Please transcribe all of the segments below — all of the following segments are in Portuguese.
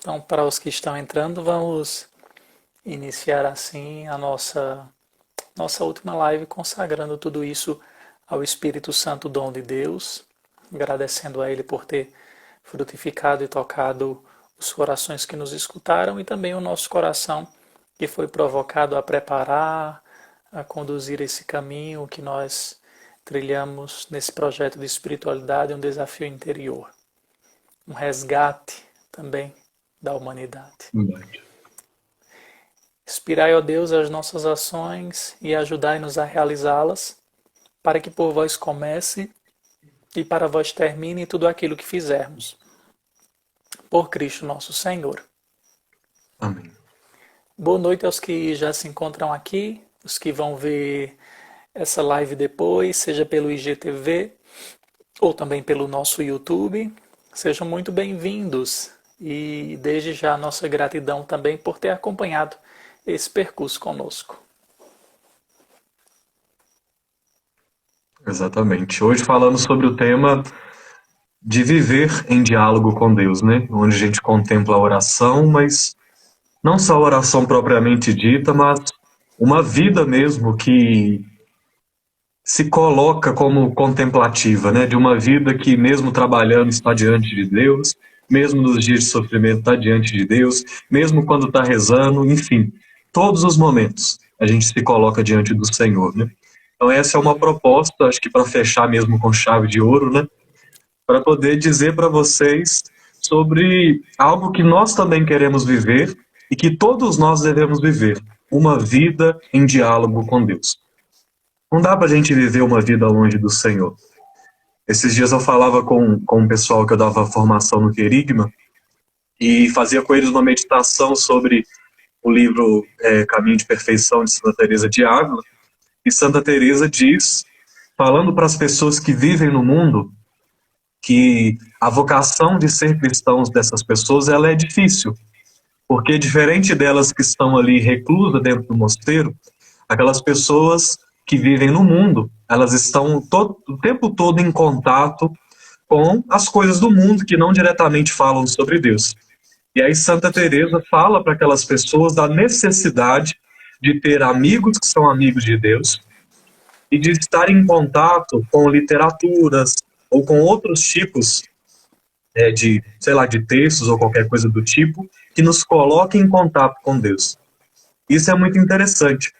Então, para os que estão entrando, vamos iniciar assim a nossa última live, consagrando tudo isso ao Espírito Santo, dom de Deus, agradecendo a Ele por ter frutificado e tocado os corações que nos escutaram e também o nosso coração que foi provocado a preparar, a conduzir esse caminho que nós trilhamos nesse projeto de espiritualidade, um desafio interior, um resgate também da humanidade. Inspirai, ó Deus, as nossas ações e ajudai-nos a realizá-las, para que por vós comece e para vós termine tudo aquilo que fizermos. Por Cristo nosso Senhor. Amém. Boa noite aos que já se encontram aqui, os que vão ver essa live depois, seja pelo IGTV ou também pelo nosso YouTube. Sejam muito bem-vindos e desde já a nossa gratidão também por ter acompanhado esse percurso conosco. Exatamente. Hoje falando sobre o tema de viver em diálogo com Deus, né? Onde a gente contempla a oração, mas não só a oração propriamente dita, mas uma vida mesmo que se coloca como contemplativa, né? De uma vida que mesmo trabalhando está diante de Deus, mesmo nos dias de sofrimento está diante de Deus, mesmo quando está rezando, enfim, todos os momentos a gente se coloca diante do Senhor, né? Então essa é uma proposta, acho que para fechar mesmo com chave de ouro, né? Para poder dizer para vocês sobre algo que nós também queremos viver e que todos nós devemos viver, uma vida em diálogo com Deus. Não dá para a gente viver uma vida longe do Senhor. Esses dias eu falava com um pessoal que eu dava formação no Querigma e fazia com eles uma meditação sobre o livro Caminho de Perfeição de Santa Teresa de Ávila. E Santa Teresa diz, falando para as pessoas que vivem no mundo, que a vocação de ser cristãos dessas pessoas ela é difícil, porque diferente delas que estão ali reclusas dentro do mosteiro, aquelas pessoas que vivem no mundo, elas estão o tempo todo em contato com as coisas do mundo que não diretamente falam sobre Deus. E aí Santa Teresa fala para aquelas pessoas da necessidade de ter amigos que são amigos de Deus e de estar em contato com literaturas ou com outros tipos de, sei lá, de textos ou qualquer coisa do tipo que nos coloquem em contato com Deus. Isso é muito interessante.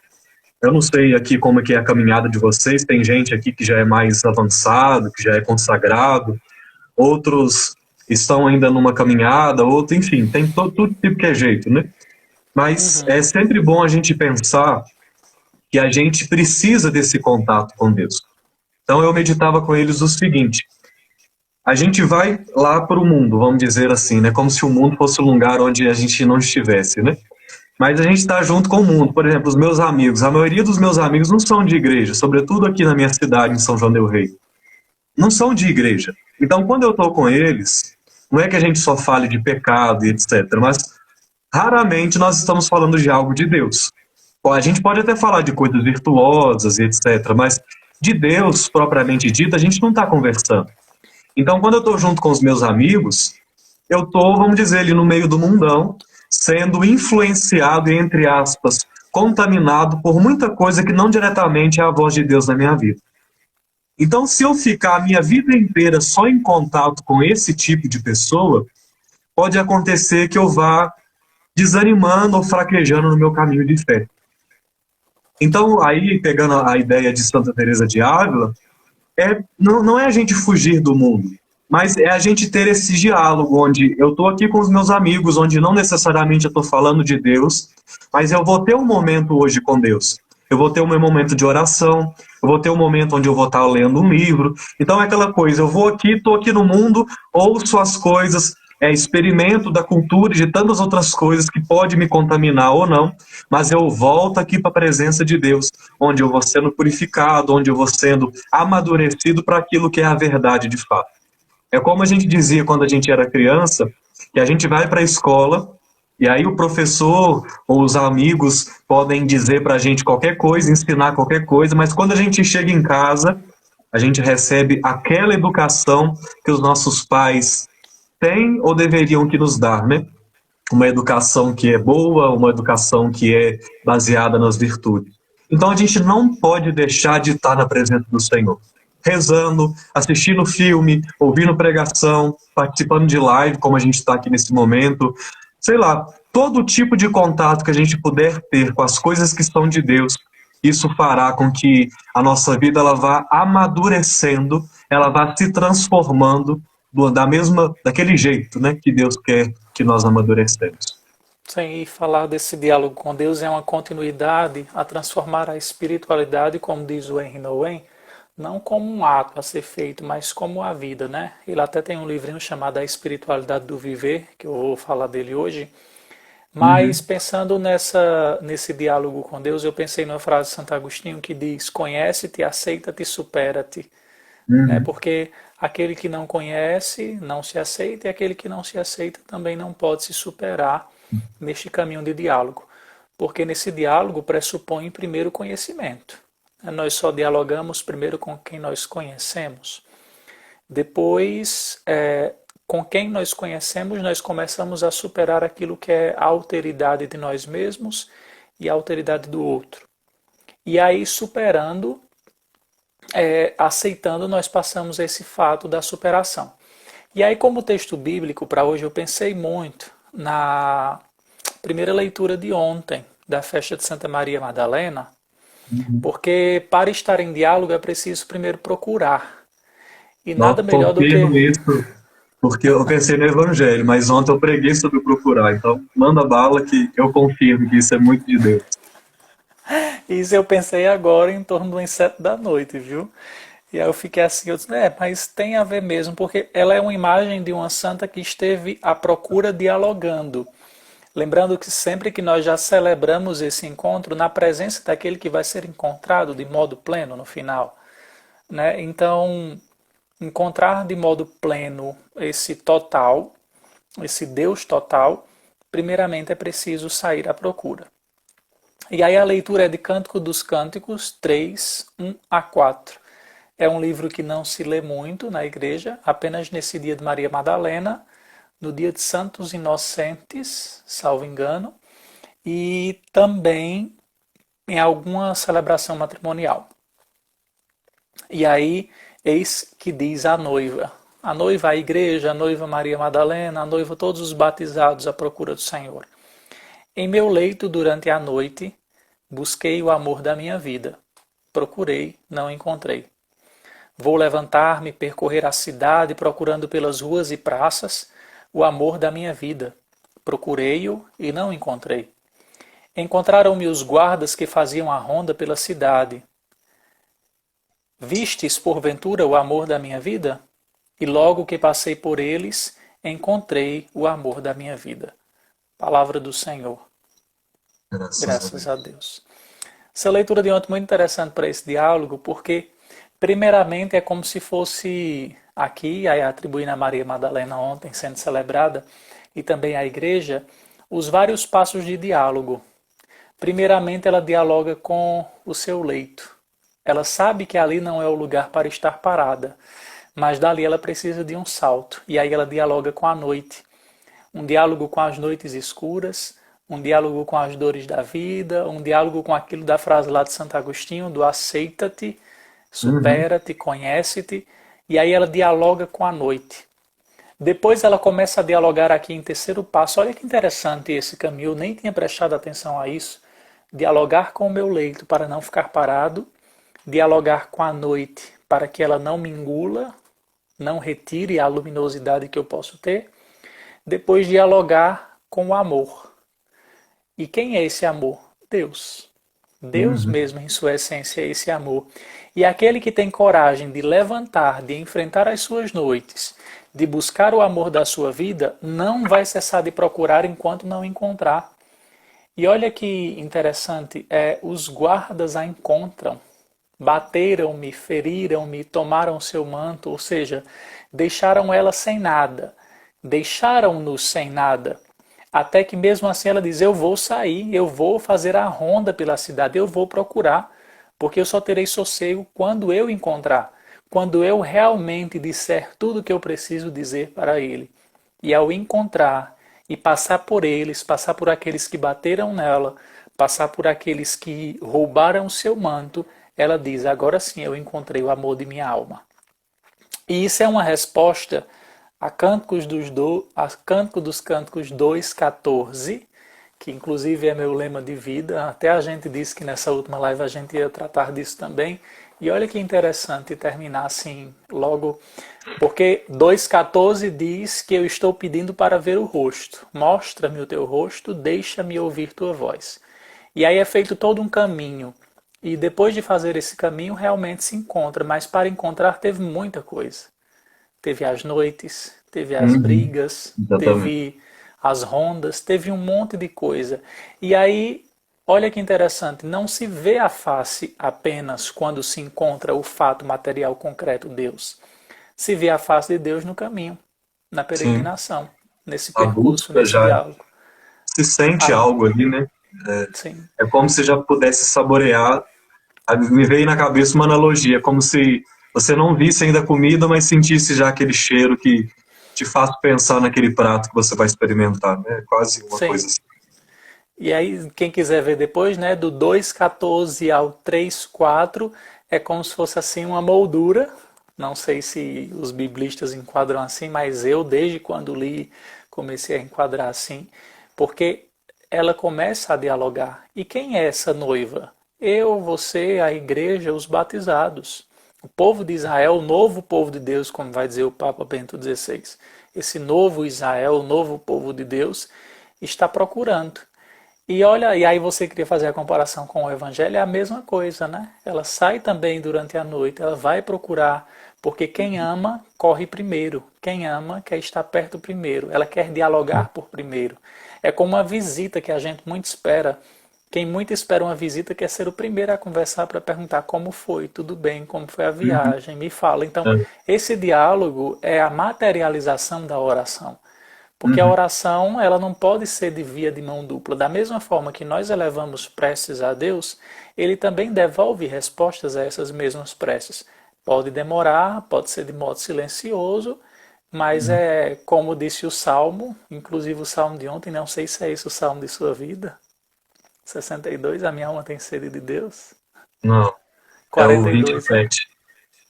Eu não sei aqui como é que é a caminhada de vocês, tem gente aqui que já é mais avançado, que já é consagrado, outros estão ainda numa caminhada, outros, enfim, tem todo tipo que é jeito, né? Mas é sempre bom a gente pensar que a gente precisa desse contato com Deus. Então eu meditava com eles o seguinte, a gente vai lá para o mundo, vamos dizer assim, né? Como se o mundo fosse um lugar onde a gente não estivesse, né? Mas a gente está junto com o mundo. Por exemplo, os meus amigos, a maioria dos meus amigos não são de igreja, sobretudo aqui na minha cidade, em São João del Rei. Não são de igreja. Então, quando eu estou com eles, não é que a gente só fale de pecado e etc., mas raramente nós estamos falando de algo de Deus. A gente pode até falar de coisas virtuosas e etc., mas de Deus, propriamente dito, a gente não está conversando. Então, quando eu estou junto com os meus amigos, eu estou, vamos dizer, ali no meio do mundão, sendo influenciado e, entre aspas, contaminado por muita coisa que não diretamente é a voz de Deus na minha vida. Então, se eu ficar a minha vida inteira só em contato com esse tipo de pessoa, pode acontecer que eu vá desanimando ou fraquejando no meu caminho de fé. Então, aí, pegando a ideia de Santa Teresa de Ávila, não é a gente fugir do mundo, mas é a gente ter esse diálogo onde eu estou aqui com os meus amigos, onde não necessariamente eu estou falando de Deus, mas eu vou ter um momento hoje com Deus. Eu vou ter um meu momento de oração, eu vou ter um momento onde eu vou estar lendo um livro. Então é aquela coisa, eu vou aqui, estou aqui no mundo, ouço as coisas, experimento da cultura e de tantas outras coisas que pode me contaminar ou não, mas eu volto aqui para a presença de Deus, onde eu vou sendo purificado, onde eu vou sendo amadurecido para aquilo que é a verdade de fato. É como a gente dizia quando a gente era criança, que a gente vai para a escola e aí o professor ou os amigos podem dizer para a gente qualquer coisa, ensinar qualquer coisa, mas quando a gente chega em casa, a gente recebe aquela educação que os nossos pais têm ou deveriam que nos dar, né? uma educação que é boa, uma educação que é baseada nas virtudes. Então a gente não pode deixar de estar na presença do Senhor. Rezando, assistindo filme, ouvindo pregação, participando de live, como a gente está aqui nesse momento. Sei lá, todo tipo de contato que a gente puder ter com as coisas que são de Deus, isso fará com que a nossa vida ela vá amadurecendo, ela vá se transformando daquele jeito, né, que Deus quer que nós amadurecemos. Sim, e falar desse diálogo com Deus é uma continuidade a transformar a espiritualidade, como diz o Henry Nouwen, não como um ato a ser feito, mas como a vida, né? Ele até tem um livrinho chamado A Espiritualidade do Viver, que eu vou falar dele hoje. Mas Uhum, pensando nesse diálogo com Deus, eu pensei numa frase de Santo Agostinho que diz: conhece-te, aceita-te, supera-te. Né? uhum, Porque aquele que não conhece não se aceita, e aquele que não se aceita também não pode se superar neste caminho de diálogo. Porque nesse diálogo pressupõe primeiro conhecimento. Nós só dialogamos primeiro com quem nós conhecemos. Depois, com quem nós conhecemos, nós começamos a superar aquilo que é a alteridade de nós mesmos e a alteridade do outro. E aí, superando, aceitando, nós passamos esse fato da superação. E aí, como texto bíblico para hoje, eu pensei muito na primeira leitura de ontem, da festa de Santa Maria Madalena, uhum. porque para estar em diálogo é preciso primeiro procurar. E nada Nossa, melhor do que confirmo isso, porque eu pensei no Evangelho, mas ontem eu preguei sobre procurar, então manda bala que eu confirmo que isso é muito de Deus. isso eu pensei agora em torno do 7 da noite, viu? E aí eu fiquei assim, eu disse, mas tem a ver mesmo, porque ela é uma imagem de uma santa que esteve à procura dialogando. Lembrando que sempre que nós já celebramos esse encontro, na presença daquele que vai ser encontrado de modo pleno no final. Né? Então, encontrar de modo pleno esse total, esse Deus total, primeiramente é preciso sair à procura. E aí a leitura é de Cântico dos Cânticos 3, 1 a 4. É um livro que não se lê muito na igreja, apenas nesse dia de Maria Madalena, no dia de Santos Inocentes, salvo engano, e também em alguma celebração matrimonial. E aí, eis que diz a noiva a igreja, a noiva Maria Madalena, a noiva todos os batizados à procura do Senhor. Em meu leito durante a noite, busquei o amor da minha vida. Procurei, não encontrei. Vou levantar-me, percorrer a cidade, procurando pelas ruas e praças o amor da minha vida. Procurei-o e não encontrei. Encontraram-me os guardas que faziam a ronda pela cidade. Vistes, porventura, o amor da minha vida? E logo que passei por eles, encontrei o amor da minha vida. Palavra do Senhor. Graças a Graças a Deus. Deus. Essa leitura de ontem é muito interessante para esse diálogo, porque, primeiramente, é como se fosse aqui, aí atribuindo a Maria Madalena ontem sendo celebrada, e também à igreja, os vários passos de diálogo. Primeiramente, ela dialoga com o seu leito. Ela sabe que ali não é o lugar para estar parada, mas dali ela precisa de um salto. E aí ela dialoga com a noite. Um diálogo com as noites escuras, um diálogo com as dores da vida, um diálogo com aquilo da frase lá de Santo Agostinho, do aceita-te, Uhum, supera-te, conhece-te. E aí ela dialoga com a noite. Depois ela começa a dialogar aqui em terceiro passo. Olha que interessante esse caminho, eu nem tinha prestado atenção a isso. Dialogar com o meu leito para não ficar parado, dialogar com a noite para que ela não me engula, não retire a luminosidade que eu posso ter. Depois dialogar com o amor. E quem é esse amor? Deus. Deus uhum. mesmo, em sua essência, é esse amor. E aquele que tem coragem de levantar, de enfrentar as suas noites, de buscar o amor da sua vida, não vai cessar de procurar enquanto não encontrar. E olha que interessante, os guardas a encontram. Bateram-me, feriram-me, tomaram seu manto, ou seja, deixaram ela sem nada, deixaram-nos sem nada. Até que mesmo assim ela diz: eu vou sair, eu vou fazer a ronda pela cidade, eu vou procurar, porque eu só terei sossego quando eu encontrar, quando eu realmente disser tudo o que eu preciso dizer para ele. E ao encontrar e passar por eles, passar por aqueles que bateram nela, passar por aqueles que roubaram o seu manto, ela diz: agora sim eu encontrei o amor de minha alma. E isso é uma resposta a Cântico dos Cânticos 2,14, que inclusive é meu lema de vida. Até a gente disse que nessa última live a gente ia tratar disso também. E olha que interessante terminar assim logo, porque 2,14 diz que eu estou pedindo para ver o rosto. Mostra-me o teu rosto, deixa-me ouvir tua voz. E aí é feito todo um caminho. E depois de fazer esse caminho, realmente se encontra. Mas para encontrar teve muita coisa. Teve as noites, teve as Uhum, brigas, exatamente. teve as rondas, teve um monte de coisa. E aí, olha que interessante, não se vê a face apenas quando se encontra o fato material concreto, Deus. Se vê a face de Deus no caminho, na Sim, peregrinação, nesse a percurso, busca nesse já diálogo. se sente Ah, algo ali, né? sim, É como se já pudesse saborear. Me veio na cabeça uma analogia, como se você não visse ainda a comida, mas sentisse já aquele cheiro que te faz pensar naquele prato que você vai experimentar, né? É quase uma sim. coisa assim. E aí, quem quiser ver depois, né, do 2,14 ao 3,4, é como se fosse assim uma moldura. Não sei se os biblistas enquadram assim, mas eu, desde quando li, comecei a enquadrar assim, porque ela começa a dialogar. E quem é essa noiva? Eu, você, a igreja, os batizados. O povo de Israel, o novo povo de Deus, como vai dizer o Papa Bento XVI. Esse novo Israel, o novo povo de Deus, está procurando. E olha, e aí você queria fazer a comparação com o Evangelho, é a mesma coisa, né? Ela sai também durante a noite, ela vai procurar, porque quem ama corre primeiro, quem ama quer estar perto primeiro, ela quer dialogar por primeiro. É como uma visita que a gente muito espera. Quem muito espera uma visita quer ser o primeiro a conversar para perguntar como foi, tudo bem, como foi a Uhum. viagem, me fala. Então, É. esse diálogo é a materialização da oração. Porque a Uhum. oração, ela não pode ser de via de mão dupla. Da mesma forma que nós elevamos preces a Deus, ele também devolve respostas a essas mesmas preces. Pode demorar, pode ser de modo silencioso, mas é como disse o Salmo, inclusive o Salmo de ontem, não sei se é esse o Salmo de sua vida, 62, a minha alma tem sede de Deus, Não, é o 42, né? 27.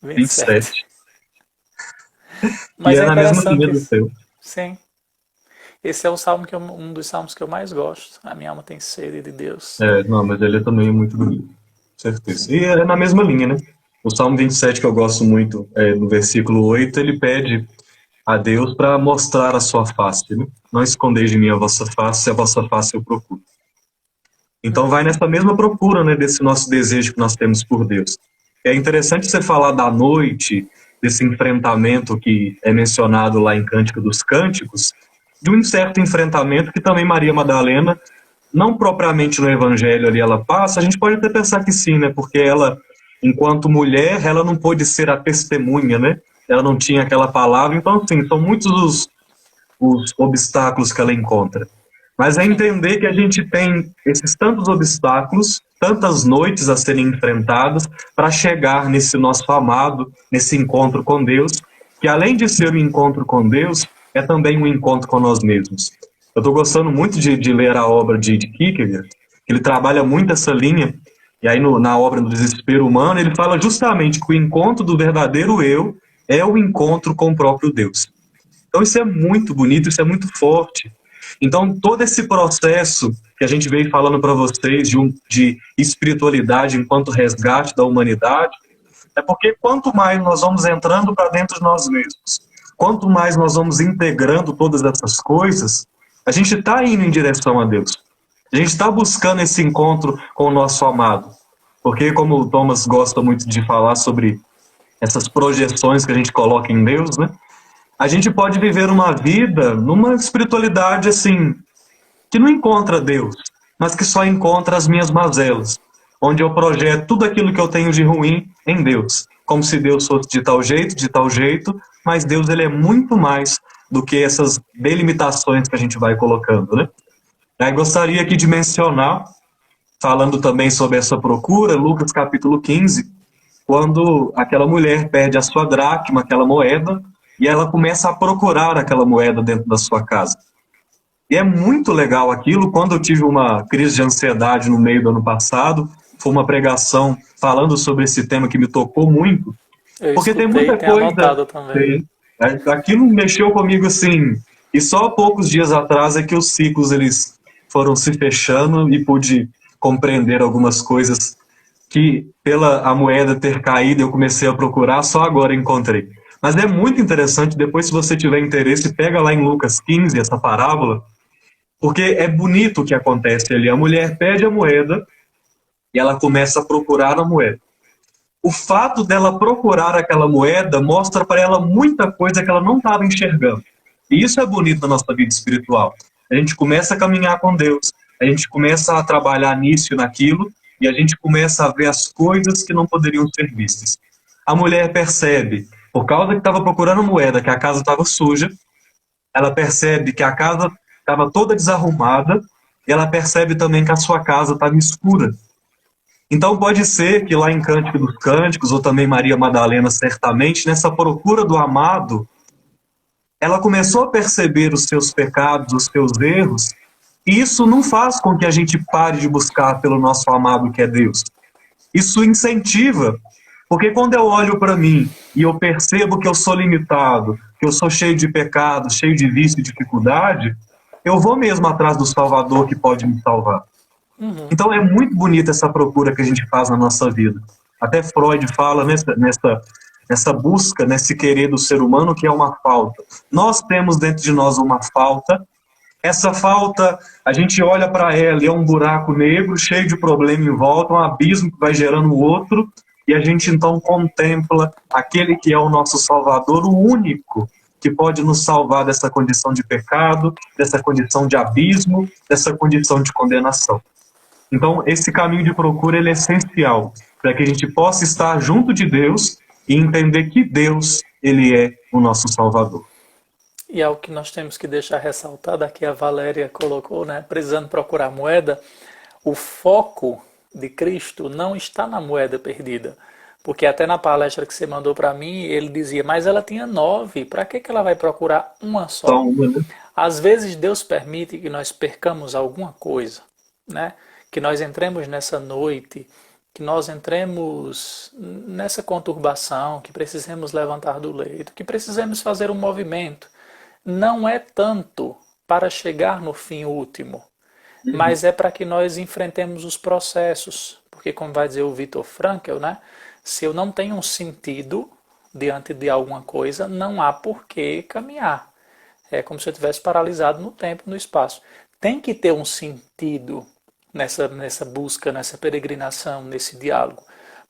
27. 27. E Mas é é na mesma linha interessante do isso. seu. Sim. Esse é o salmo que um dos salmos que eu mais gosto. A minha alma tem sede de Deus. É, não, mas ele também é muito bonito. Com certeza. Sim. E é na mesma linha, né? O Salmo 27, que eu gosto muito, no versículo 8, ele pede a Deus para mostrar a sua face, né? Não esconder de mim a vossa face, a vossa face eu procuro. Então vai Uhum. nessa mesma procura, né, desse nosso desejo que nós temos por Deus. É interessante você falar da noite, desse enfrentamento que é mencionado lá em Cântico dos Cânticos, de um certo enfrentamento que também Maria Madalena, não propriamente no Evangelho ali ela passa, a gente pode até pensar que sim, né, porque ela, enquanto mulher, ela não pôde ser a testemunha, né, ela não tinha aquela palavra, então, assim, são muitos os obstáculos que ela encontra. Mas é Sim. entender que a gente tem esses tantos obstáculos, tantas noites a serem enfrentadas para chegar nesse nosso amado, nesse encontro com Deus, que além de ser um encontro com Deus, é também um encontro com nós mesmos. Eu estou gostando muito de ler a obra de Kierkegaard, que ele trabalha muito essa linha, e aí na obra do Desespero Humano, ele fala justamente que o encontro do verdadeiro eu é o encontro com o próprio Deus. Então isso é muito bonito, isso é muito forte. Então todo esse processo que a gente veio falando para vocês de espiritualidade enquanto resgate da humanidade, é porque quanto mais nós vamos entrando para dentro de nós mesmos, quanto mais nós vamos integrando todas essas coisas, a gente está indo em direção a Deus. A gente está buscando esse encontro com o nosso amado. Porque, como o Thomas gosta muito de falar sobre essas projeções que a gente coloca em Deus, né? A gente pode viver uma vida numa espiritualidade assim, que não encontra Deus, mas que só encontra as minhas mazelas, onde eu projeto tudo aquilo que eu tenho de ruim em Deus, como se Deus fosse de tal jeito, mas Deus ele é muito mais do que essas delimitações que a gente vai colocando, né? Aí gostaria aqui de mencionar, falando também sobre essa procura, Lucas capítulo 15, quando aquela mulher perde a sua dracma, aquela moeda, e ela começa a procurar aquela moeda dentro da sua casa. E é muito legal aquilo. Quando eu tive uma crise de ansiedade no meio do ano passado, foi uma pregação falando sobre esse tema que me tocou muito, Eu porque tem escutei e muita tenho coisa. anotado também. Tem, aquilo mexeu comigo assim. E só há poucos dias atrás é que os ciclos eles foram se fechando e pude compreender algumas coisas que, pela a moeda ter caído, eu comecei a procurar, só agora encontrei. Mas é muito interessante, depois, se você tiver interesse, pega lá em Lucas 15 essa parábola, porque é bonito o que acontece ali. A mulher pede a moeda e ela começa a procurar a moeda. O fato dela procurar aquela moeda mostra para ela muita coisa que ela não estava enxergando. E isso é bonito na nossa vida espiritual. A gente começa a caminhar com Deus, a gente começa a trabalhar nisso e naquilo, e a gente começa a ver as coisas que não poderiam ser vistas. A mulher percebe, por causa que estava procurando moeda, que a casa estava suja, ela percebe que a casa estava toda desarrumada, e ela percebe também que a sua casa estava escura. Então pode ser que lá em Cântico dos Cânticos, ou também Maria Madalena, certamente, nessa procura do amado, ela começou a perceber os seus pecados, os seus erros, e isso não faz com que a gente pare de buscar pelo nosso amado que é Deus. Isso incentiva, porque quando eu olho para mim e eu percebo que eu sou limitado, que eu sou cheio de pecados, cheio de vício e dificuldade, eu vou mesmo atrás do Salvador que pode me salvar. Então é muito bonita essa procura que a gente faz na nossa vida. Até Freud fala nessa busca, nesse querer do ser humano que é uma falta. Nós temos dentro de nós uma falta. Essa falta, a gente olha para ela e é um buraco negro cheio de problema em volta, um abismo que vai gerando outro, e a gente então contempla aquele que é o nosso Salvador, o único que pode nos salvar dessa condição de pecado, dessa condição de abismo, dessa condição de condenação. Então, esse caminho de procura ele é essencial para que a gente possa estar junto de Deus e entender que Deus ele é o nosso Salvador. E algo que nós temos que deixar ressaltado, aqui a Valéria colocou, né? Precisando procurar moeda, o foco de Cristo não está na moeda perdida. Porque até na palestra que você mandou para mim, ele dizia, mas ela tinha 9, para que ela vai procurar uma Só só? uma, né? Às vezes Deus permite que nós percamos alguma coisa, né? Que nós entremos nessa noite, que nós entremos nessa conturbação, que precisemos levantar do leito, que precisemos fazer um movimento. Não é tanto para chegar no fim último, mas é para que nós enfrentemos os processos. Porque, como vai dizer o Viktor Frankl, né? Se eu não tenho um sentido diante de alguma coisa, não há por que caminhar. É como se eu estivesse paralisado no tempo, no espaço. Tem que ter um sentido nessa busca, nessa peregrinação, nesse diálogo.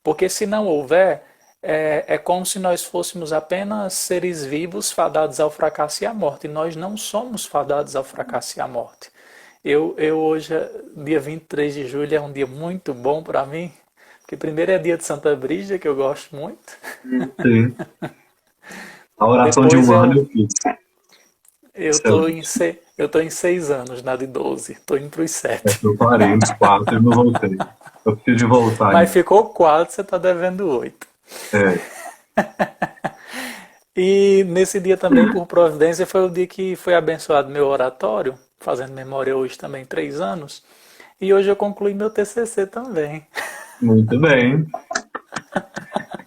Porque se não houver, é como se nós fôssemos apenas seres vivos fadados ao fracasso e à morte. E nós não somos fadados ao fracasso e à morte. Eu hoje, dia 23 de julho, é um dia muito bom para mim, porque primeiro é dia de Santa Brígida, que eu gosto muito. Sim. A oração de Depois um ano eu fiz. eu tô em 6 anos, na de 12. Estou indo para os 7. Eu parei nos 4 e não voltei. Eu preciso de voltar Mas ainda. ficou 4, você está devendo 8. É. E nesse dia também, por providência, foi o dia que foi abençoado meu oratório, fazendo memória hoje também 3 anos. E hoje eu concluí meu TCC também. Muito bem.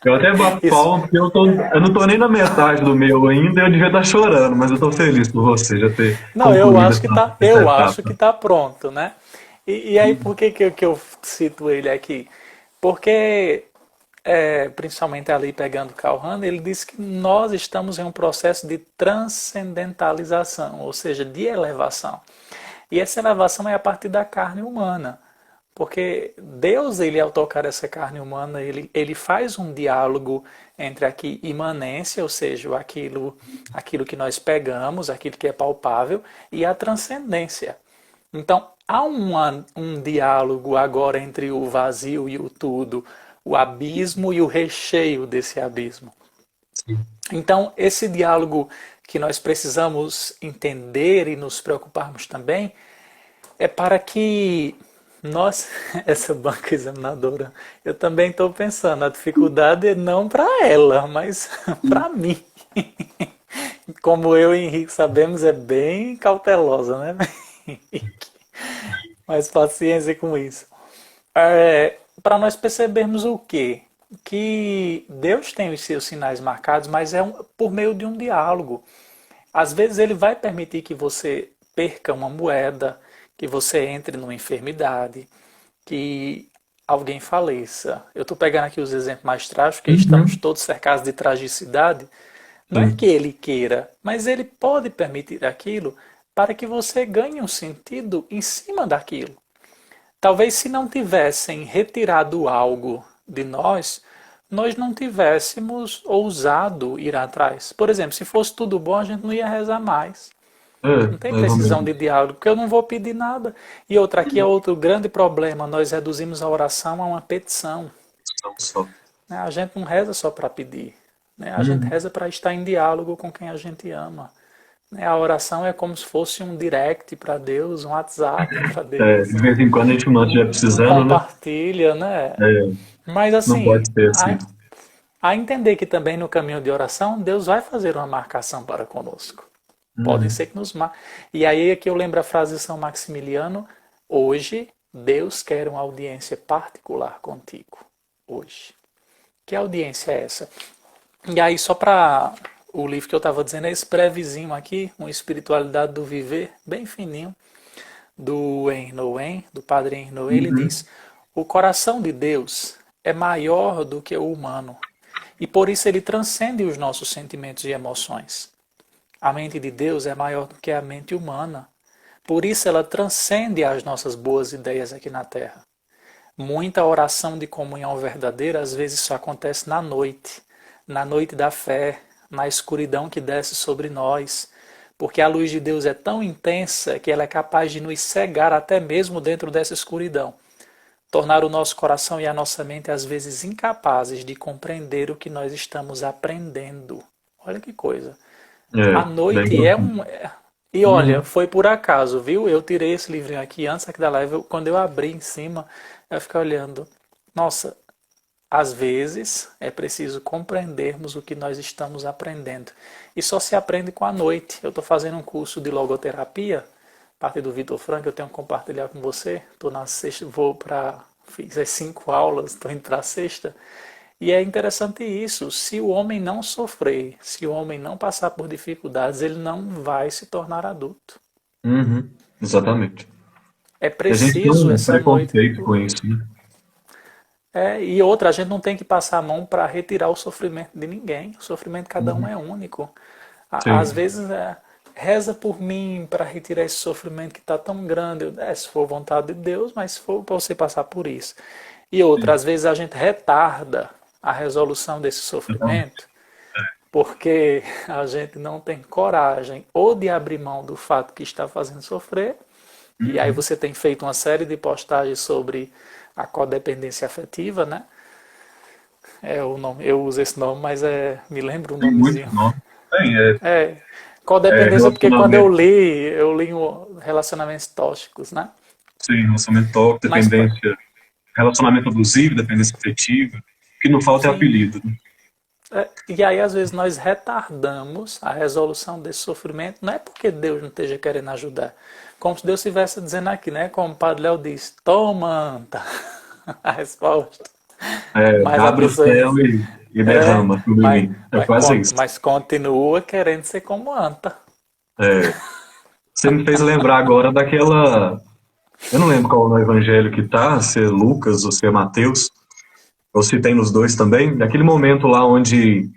Eu até bato Isso. palma porque eu não tô nem na metade do meu ainda, eu devia estar chorando, mas eu tô feliz por você já ter Não, concluído essa eu acho que etapa. tá pronto, né? E aí por que eu cito ele aqui? Porque, principalmente ali pegando Karl Rahner, ele disse que nós estamos em um processo de transcendentalização, ou seja, de elevação. E essa elevação é a partir da carne humana. Porque Deus, ele ao tocar essa carne humana, ele faz um diálogo entre aqui imanência, ou seja, aquilo que nós pegamos, aquilo que é palpável, e a transcendência. Então, há um diálogo agora entre o vazio e o tudo, o abismo e o recheio desse abismo. Então, esse diálogo que nós precisamos entender e nos preocuparmos também é para que nós, essa banca examinadora, eu também estou pensando, a dificuldade é não para ela, mas para mim. Como eu e Henrique sabemos, é bem cautelosa, né? Mais paciência com isso. Para nós percebermos o quê? Que Deus tem os seus sinais marcados, mas por meio de um diálogo. Às vezes ele vai permitir que você perca uma moeda, que você entre numa enfermidade, que alguém faleça. Eu estou pegando aqui os exemplos mais trágicos, porque estamos Uhum. todos cercados de tragicidade. Não é que Sim. ele queira, mas ele pode permitir aquilo para que você ganhe um sentido em cima daquilo. Talvez se não tivessem retirado algo de nós, nós não tivéssemos ousado ir atrás. Por exemplo, se fosse tudo bom, a gente não ia rezar mais. É, Não tem mais ou precisão de menos. diálogo, porque eu não vou pedir nada. E outra, aqui é outro grande problema, nós reduzimos a oração a uma petição. Não só. Né? A gente não reza só para pedir. Né? A gente Uhum. reza para estar em diálogo com quem a gente ama. Né? A oração é como se fosse um direct para Deus, um WhatsApp para É, Deus, de vez em quando a gente manda, estiver um precisando, né? compartilha, né? É, Mas não assim, pode ser assim. a entender que também no caminho de oração, Deus vai fazer uma marcação para conosco. Podem Uhum. ser que nos marquem. E aí é que eu lembro a frase de São Maximiliano: hoje Deus quer uma audiência particular contigo. Hoje. Que audiência é essa? E aí, só para o livro que eu estava dizendo, é esse brevezinho aqui, uma espiritualidade do viver, bem fininho, do Henry do padre Henry. Ele Uhum. diz: o coração de Deus é maior do que o humano e por isso ele transcende os nossos sentimentos e emoções. A mente de Deus é maior do que a mente humana, por isso ela transcende as nossas boas ideias aqui na Terra. Muita oração de comunhão verdadeira às vezes só acontece na noite da fé, na escuridão que desce sobre nós, porque a luz de Deus é tão intensa que ela é capaz de nos cegar até mesmo dentro dessa escuridão, tornar o nosso coração e a nossa mente às vezes incapazes de compreender o que nós estamos aprendendo. Olha que coisa. É, A bem noite é profundo. um. E olha, Uhum. foi por acaso, viu? Eu tirei esse livrinho aqui antes aqui da live, quando eu abri em cima, eu fiquei olhando. Nossa, às vezes é preciso compreendermos o que nós estamos aprendendo. E só se aprende com a noite. Eu estou fazendo um curso de logoterapia, parte do Vitor Frank, eu tenho que compartilhar com você. Estou na sexta, vou para. Fiz as 5 aulas, estou indo para a sexta. E é interessante isso. Se o homem não sofrer, se o homem não passar por dificuldades, ele não vai se tornar adulto. Uhum. Exatamente. É A gente tem preciso um essa noite. preconceito com isso, né? E outra, a gente não tem que passar a mão para retirar o sofrimento de ninguém. O sofrimento de cada um Uhum. é único. Às Sim. vezes, reza por mim para retirar esse sofrimento que está tão grande. Se for vontade de Deus, mas se for para você passar por isso. E outra, Sim. às vezes a gente retarda a resolução desse Exatamente. sofrimento porque a gente não tem coragem ou de abrir mão do fato que está fazendo sofrer, e aí Uhum. você tem feito uma série de postagens sobre a codependência afetiva, né? É o nome, eu uso esse nome, mas me lembro o Tem nomezinho. muito nome. Tem, É, é codependência porque quando relacionamento, eu li relacionamentos tóxicos, né? sim, relacionamento tóxico, Mas dependência, relacionamento abusivo, dependência afetiva. O que não falta é sim, apelido, né? e aí às vezes nós retardamos a resolução desse sofrimento, não é porque Deus não esteja querendo ajudar, como se Deus estivesse dizendo aqui, né? Como o Padre Léo diz, toma, anta, a resposta. Mas a Abre o pessoa céu e é, derrama sobre mim. É quase isso. mas continua querendo ser como anta. É, você me fez lembrar agora daquela. Eu não lembro qual é o evangelho que tá, se é Lucas ou se é Mateus, ou se tem nos dois também, daquele momento lá onde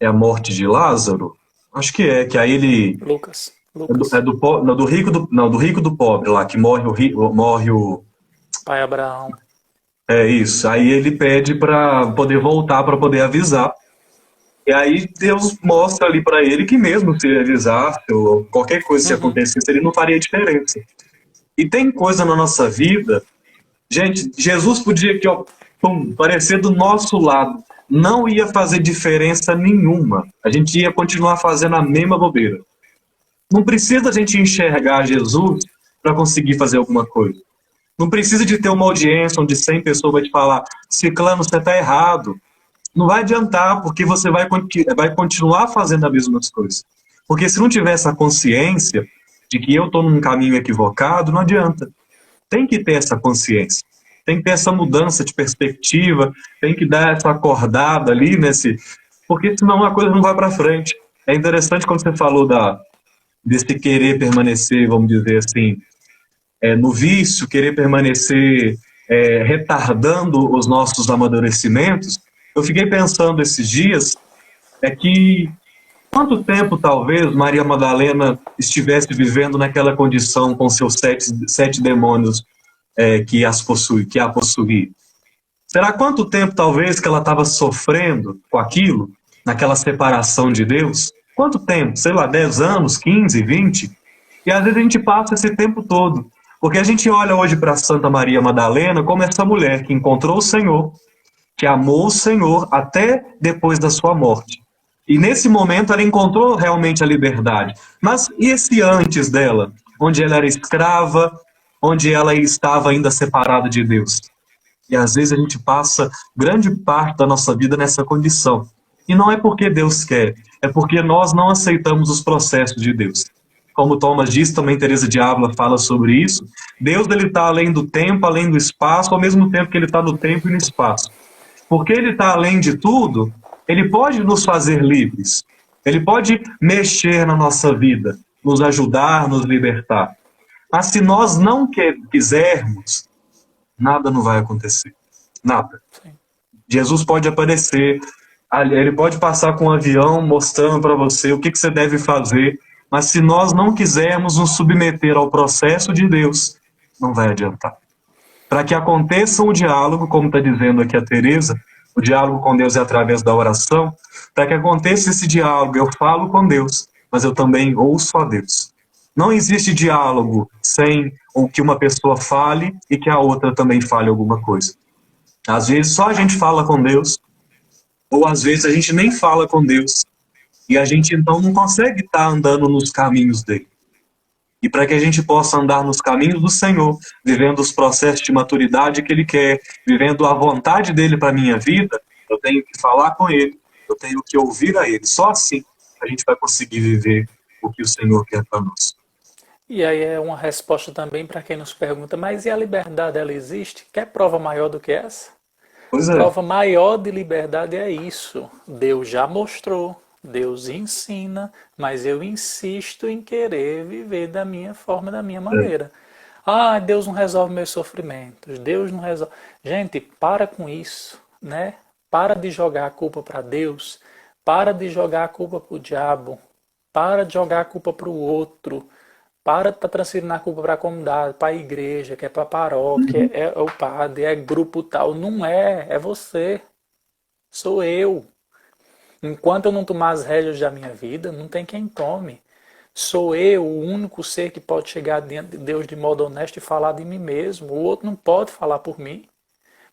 é a morte de Lázaro. Acho que aí ele. É Lucas, não, do rico não, do rico do pobre lá, que morre morre o. pai Abraão. É isso. Aí ele pede para poder voltar, para poder avisar. E aí Deus mostra ali para ele que mesmo se ele avisasse ou qualquer coisa se Uhum, acontecesse, ele não faria diferença. E tem coisa na nossa vida, gente, Jesus podia aqui, ó, pum, aparecer do nosso lado. Não ia fazer diferença nenhuma. A gente ia continuar fazendo a mesma bobeira. Não precisa a gente enxergar Jesus para conseguir fazer alguma coisa. Não precisa de ter uma audiência onde 100 pessoas vai te falar, Ciclano, você está errado. Não vai adiantar, porque você vai continuar fazendo as mesmas coisas. Porque se não tiver essa consciência de que eu estou num caminho equivocado, não adianta. Tem que ter essa consciência, tem que ter essa mudança de perspectiva, tem que dar essa acordada ali porque senão a coisa não vai para frente. É interessante quando você falou desse querer permanecer, vamos dizer assim, no vício, querer permanecer retardando os nossos amadurecimentos. Eu fiquei pensando esses dias que quanto tempo talvez Maria Madalena estivesse vivendo naquela condição com seus sete demônios que a possuía? Será quanto tempo talvez que ela estava sofrendo com aquilo, naquela separação de Deus? Quanto tempo? Sei lá, 10 anos, 15, 20? E às vezes a gente passa esse tempo todo. Porque a gente olha hoje para Santa Maria Madalena como essa mulher que encontrou o Senhor, que amou o Senhor até depois da sua morte. E nesse momento ela encontrou realmente a liberdade. Mas e esse antes dela? Onde ela era escrava, onde ela estava ainda separada de Deus? E às vezes a gente passa grande parte da nossa vida nessa condição. E não é porque Deus quer, é porque nós não aceitamos os processos de Deus. Como Thomas diz, também Teresa de Ávila fala sobre isso, Deus está além do tempo, além do espaço, ao mesmo tempo que ele está no tempo e no espaço. Porque ele está além de tudo, ele pode nos fazer livres. Ele pode mexer na nossa vida, nos ajudar, nos libertar. Mas se nós não quisermos, nada não vai acontecer. Nada. Sim. Jesus pode aparecer, ele pode passar com um avião mostrando para você o que você deve fazer, mas se nós não quisermos nos submeter ao processo de Deus, não vai adiantar. Para que aconteça o diálogo, como está dizendo aqui a Teresa, o diálogo com Deus é através da oração, para que aconteça esse diálogo, eu falo com Deus, mas eu também ouço a Deus. Não existe diálogo sem o que uma pessoa fale e que a outra também fale alguma coisa. Às vezes só a gente fala com Deus, ou às vezes a gente nem fala com Deus, e a gente então não consegue estar andando nos caminhos dele. E para que a gente possa andar nos caminhos do Senhor, vivendo os processos de maturidade que Ele quer, vivendo a vontade dele para a minha vida, eu tenho que falar com Ele, eu tenho que ouvir a Ele. Só assim a gente vai conseguir viver o que o Senhor quer para nós. E aí é uma resposta também para quem nos pergunta, mas e a liberdade, ela existe? Quer prova maior do que essa? Pois é. Prova maior de liberdade é isso. Deus já mostrou, Deus ensina, mas eu insisto em querer viver da minha forma, da minha maneira. Ah, Deus não resolve meus sofrimentos, Deus não resolve. Gente, para com isso, né? Para de jogar a culpa para Deus, para de jogar a culpa para o diabo, para de jogar a culpa para o outro. Para de estar transferindo a culpa para a comunidade, para a igreja, que é para a paróquia, é o padre, é grupo tal. Não é, é você. Sou eu. Enquanto eu não tomar as rédeas da minha vida, não tem quem tome. Sou eu o único ser que pode chegar diante de Deus de modo honesto e falar de mim mesmo. O outro não pode falar por mim.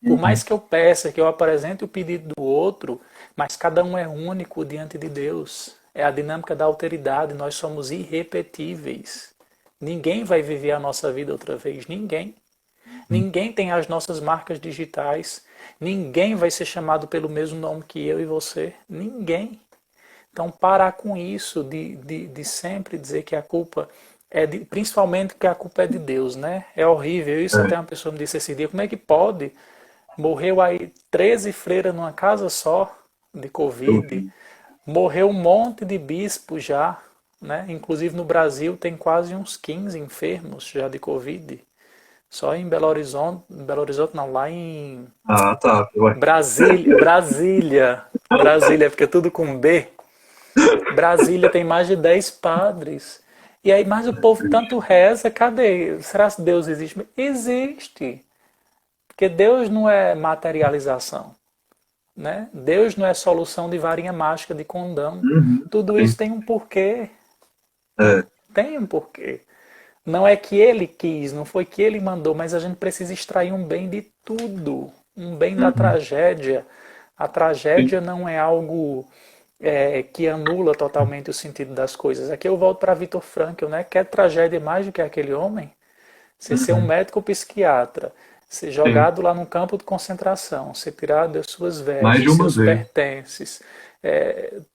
Por mais que eu peça, que eu apresente o pedido do outro, mas cada um é único diante de Deus. É a dinâmica da alteridade, nós somos irrepetíveis. Ninguém vai viver a nossa vida outra vez, ninguém. Ninguém tem as nossas marcas digitais, ninguém vai ser chamado pelo mesmo nome que eu e você, ninguém. Então parar com isso de sempre dizer que a culpa é principalmente que a culpa é de Deus, né? É horrível isso, até uma pessoa me disse esse dia, como é que pode? Morreu aí 13 freiras numa casa só de Covid, morreu um monte de bispos já, né? Inclusive no Brasil tem quase uns 15 enfermos já de Covid. Só em Belo Horizonte não, lá em Ah, tá. Brasília, porque é tudo com B. Brasília tem mais de 10 padres. E aí, mas o povo tanto reza, cadê? Será que Deus existe? Existe. Porque Deus não é materialização. Né? Deus não é solução de varinha mágica, de condão. Tudo isso tem um porquê. Tem um porquê. Não é que ele quis, não foi que ele mandou, mas a gente precisa extrair um bem de tudo. Um bem da tragédia. A tragédia não é algo que anula totalmente o sentido das coisas. Aqui eu volto para Viktor Frankl, né? Quer tragédia mais do que aquele homem? Você ser um médico psiquiatra, ser jogado lá num campo de concentração, ser tirado das suas vestes, seus pertences,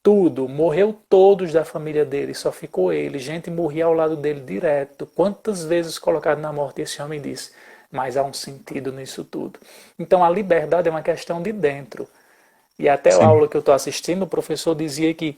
tudo, morreu todos da família dele, só ficou ele, gente morria ao lado dele direto. Quantas vezes colocado na morte, esse homem disse, mas há um sentido nisso tudo. Então a liberdade é uma questão de dentro. E até a Sim. aula que eu estou assistindo, o professor dizia que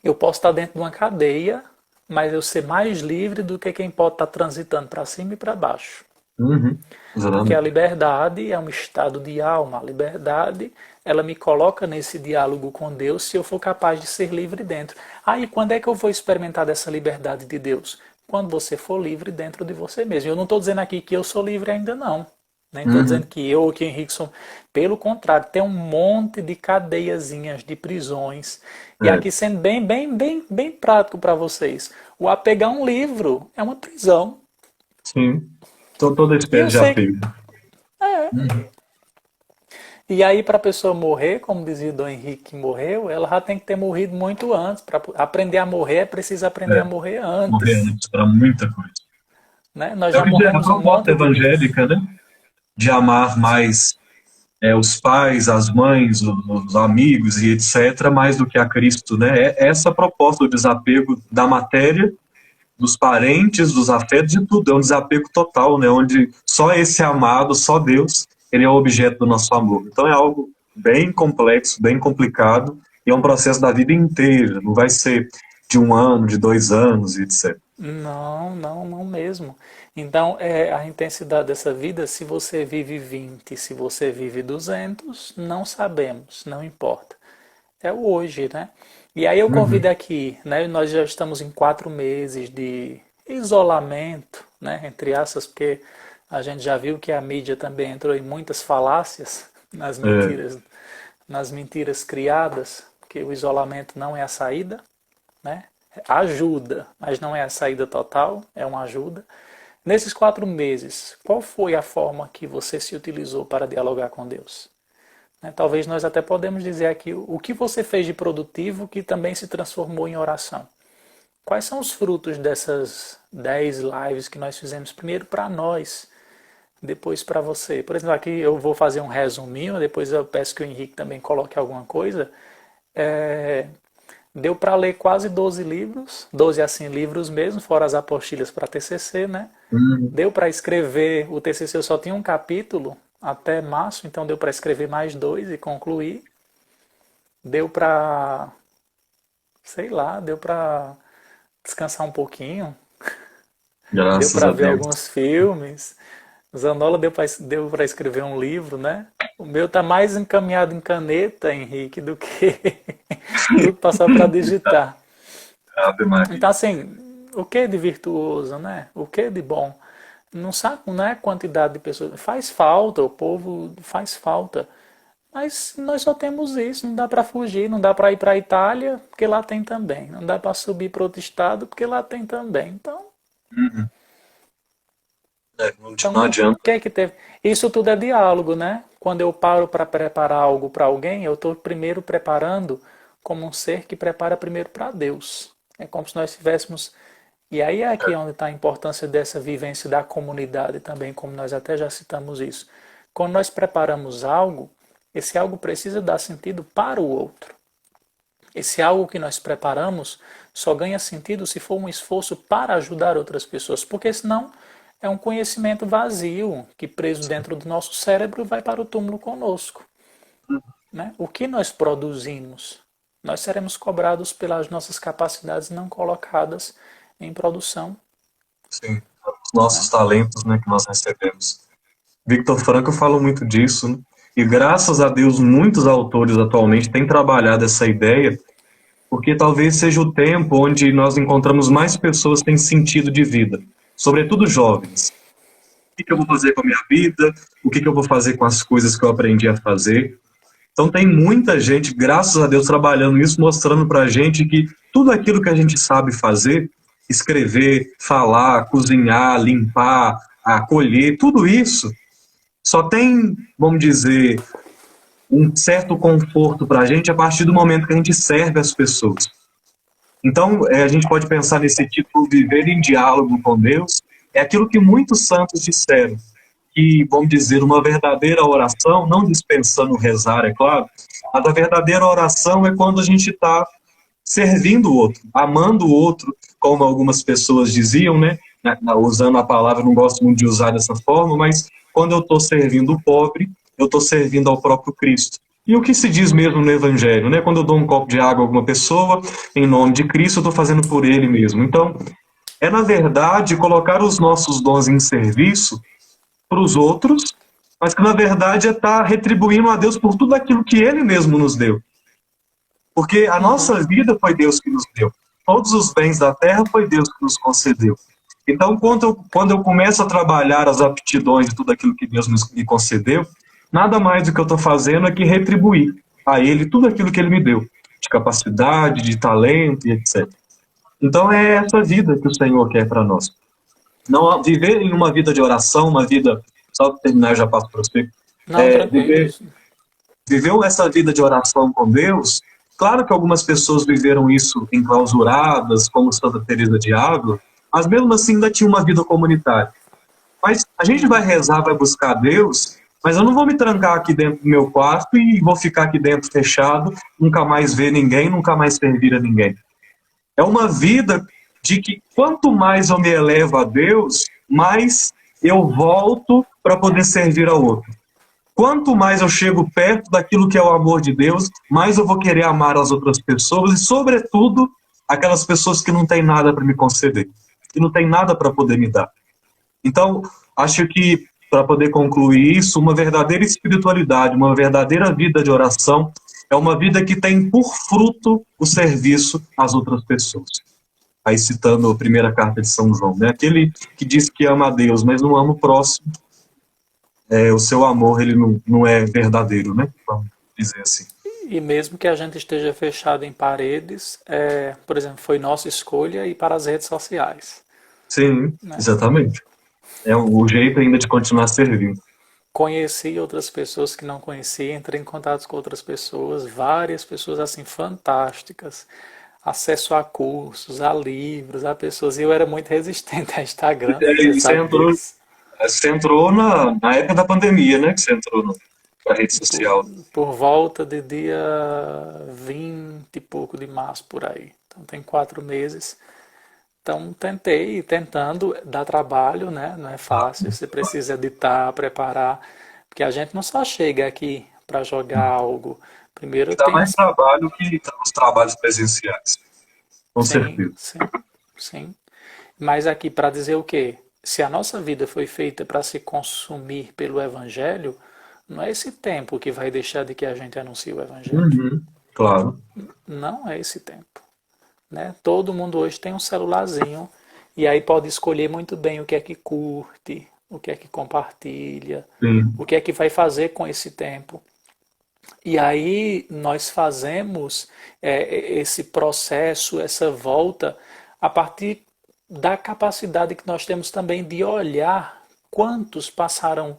eu posso estar dentro de uma cadeia, mas eu ser mais livre do que quem pode estar transitando para cima e para baixo. Uhum. Porque a Exatamente. liberdade é um estado de alma. A liberdade, ela me coloca nesse diálogo com Deus se eu for capaz de ser livre dentro. Aí, quando é que eu vou experimentar dessa liberdade de Deus? Quando você for livre dentro de você mesmo. Eu não estou dizendo aqui que eu sou livre ainda não. Nem estou dizendo Uhum. que eu ou que Henrique sou. Pelo contrário, tem um monte de cadeiazinhas, de prisões. E É, aqui sendo bem prático para vocês. O apegar um livro é uma prisão. sim. Toda E eu espécie de sei. apego. Uhum. E aí, para a pessoa morrer, como dizia o Dom Henrique que morreu, ela já tem que ter morrido muito antes. Para aprender a morrer, é preciso aprender É, a morrer morrer antes. antes para muita coisa. Né? Nós É o já que a morremos um proposta monte de vezes. evangélica, né? De amar mais os pais, as mães, os amigos e etc., mais do que a Cristo, né? É essa proposta do desapego da matéria, dos parentes, dos afetos, de tudo. É um desapego total, né? Onde só esse amado, só Deus, ele é o objeto do nosso amor. Então é algo bem complexo, bem complicado, e é um processo da vida inteira. Não vai ser de 1 ano, de 2 anos e etc. Não mesmo. Então, a intensidade dessa vida, se você vive 20, se você vive 200, não sabemos, não importa. É o hoje, né? E aí eu convido Uhum. aqui, né? Nós já estamos em 4 meses de isolamento, né? Entre aspas, porque a gente já viu que a mídia também entrou em muitas falácias, É, nas mentiras criadas, que o isolamento não é a saída, né? Ajuda, mas não é a saída total, é uma ajuda. Nesses 4 meses, qual foi a forma que você se utilizou para dialogar com Deus? Né? Talvez nós até podemos dizer aqui o que você fez de produtivo que também se transformou em oração. Quais são os frutos dessas 10 lives que nós fizemos? Primeiro para nós, depois para você. Por exemplo, aqui eu vou fazer um resuminho, depois eu peço que o Henrique também coloque alguma coisa. É, deu para ler quase 12 livros, 12 assim livros mesmo, fora as apostilhas para TCC, né? uhum. Deu para escrever, o TCC eu só tinha um capítulo até março, então deu para escrever mais dois e concluir. Deu para, sei lá, deu para descansar um pouquinho, deu Graças para a ver Deus. alguns filmes. Zanola deu para escrever um livro, né? O meu tá mais encaminhado em caneta, Henrique, do que passar para digitar. Ave Maria. Então, assim, o que é de virtuoso, né? O que é de bom? Não sabe, não é a quantidade de pessoas. Faz falta, o povo faz falta. Mas nós só temos isso, não dá para fugir, não dá para ir para a Itália, porque lá tem também. Não dá para subir para outro estado, porque lá tem também. Uhum. Não, Então, não o adianta. que é que teve? Isso tudo é diálogo, né? Quando eu paro para preparar algo para alguém, eu estou primeiro preparando como um ser que prepara primeiro para Deus. É como se nós estivéssemos. E aí é aqui onde está a importância dessa vivência da comunidade também, como nós até já citamos isso. Quando nós preparamos algo, esse algo precisa dar sentido para o outro. Esse algo que nós preparamos só ganha sentido se for um esforço para ajudar outras pessoas, porque senão é um conhecimento vazio que preso dentro do nosso cérebro vai para o túmulo conosco. Né? O que nós produzimos? Nós seremos cobrados pelas nossas capacidades não colocadas em produção. Sim, os nossos Né? talentos, né, que nós recebemos. Victor Frankl fala muito disso, né? E graças a Deus muitos autores atualmente têm trabalhado essa ideia, porque talvez seja o tempo onde nós encontramos mais pessoas que têm sentido de vida, sobretudo jovens. O que eu vou fazer com a minha vida? O que eu vou fazer com as coisas que eu aprendi a fazer? Então tem muita gente, graças a Deus, trabalhando isso, mostrando pra gente que tudo aquilo que a gente sabe fazer, escrever, falar, cozinhar, limpar, acolher, tudo isso só tem, vamos dizer, um certo conforto para a gente a partir do momento que a gente serve as pessoas. Então, a gente pode pensar nesse título, viver em diálogo com Deus, é aquilo que muitos santos disseram. que, vamos dizer, uma verdadeira oração, não dispensando rezar, é claro, mas a verdadeira oração é quando a gente está servindo o outro, amando o outro, como algumas pessoas diziam, né? Usando a palavra, não gosto muito de usar dessa forma, mas quando eu estou servindo o pobre, eu estou servindo ao próprio Cristo. E o que se diz mesmo no Evangelho, né? Quando eu dou um copo de água a alguma pessoa, em nome de Cristo, eu estou fazendo por ele mesmo. Então, é na verdade colocar os nossos dons em serviço para os outros, mas que na verdade é estar retribuindo a Deus por tudo aquilo que ele mesmo nos deu. Porque a Uhum. nossa vida foi Deus que nos deu. Todos os bens da terra foi Deus que nos concedeu. Então, quando eu começo a trabalhar as aptidões de tudo aquilo que Deus me concedeu, nada mais do que eu estou fazendo é que retribuir a Ele tudo aquilo que Ele me deu, de capacidade, de talento e etc. Então, é essa vida que o Senhor quer para nós. Não viver em uma vida de oração, uma vida. Só para terminar, eu já passo para você. Não, tranquilo. Viver viveu essa vida de oração com Deus. Claro que algumas pessoas viveram isso enclausuradas, como Santa Teresa de Ávila, mas mesmo assim ainda tinha uma vida comunitária. Mas a gente vai rezar, vai buscar Deus, mas eu não vou me trancar aqui dentro do meu quarto e vou ficar aqui dentro fechado, nunca mais ver ninguém, nunca mais servir a ninguém. É uma vida de que quanto mais eu me elevo a Deus, mais eu volto para poder servir ao outro. Quanto mais eu chego perto daquilo que é o amor de Deus, mais eu vou querer amar as outras pessoas e, sobretudo, aquelas pessoas que não têm nada para me conceder, que não têm nada para poder me dar. Então, acho que, para poder concluir isso, uma verdadeira espiritualidade, uma verdadeira vida de oração, é uma vida que tem por fruto o serviço às outras pessoas. Aí citando a primeira carta de São João, né? Aquele que diz que ama a Deus, mas não ama o próximo, o seu amor ele não é verdadeiro, né? Vamos dizer assim. E mesmo que a gente esteja fechado em paredes, por exemplo, foi nossa escolha ir para as redes sociais, Sim, né? exatamente. É o jeito ainda de continuar servindo. Conheci outras pessoas que não conhecia, entrei em contato com outras pessoas, várias pessoas assim fantásticas, acesso a cursos, a livros, a pessoas, e eu era muito resistente a Instagram, você E sabe disso. você entrou na época da pandemia, né? Que você entrou na rede Por, social. por volta de dia 20 e pouco de março, por aí. Então tem 4 meses. Então tentando, dá trabalho, né? Não é fácil, você precisa editar, preparar, porque a gente não só chega aqui para jogar algo. Primeiro E dá tem mais as. trabalho que os trabalhos presenciais, com Sim, certeza. sim, sim. Mas aqui para dizer o quê? Se a nossa vida foi feita para se consumir pelo Evangelho, não é esse tempo que vai deixar de que a gente anuncie o Evangelho. Uhum, claro. Não é esse tempo. Né? Todo mundo hoje tem um celularzinho e aí pode escolher muito bem o que é que curte, o que é que compartilha, Sim. o que é que vai fazer com esse tempo. E aí nós fazemos esse processo, essa volta, a partir da capacidade que nós temos também de olhar quantos passaram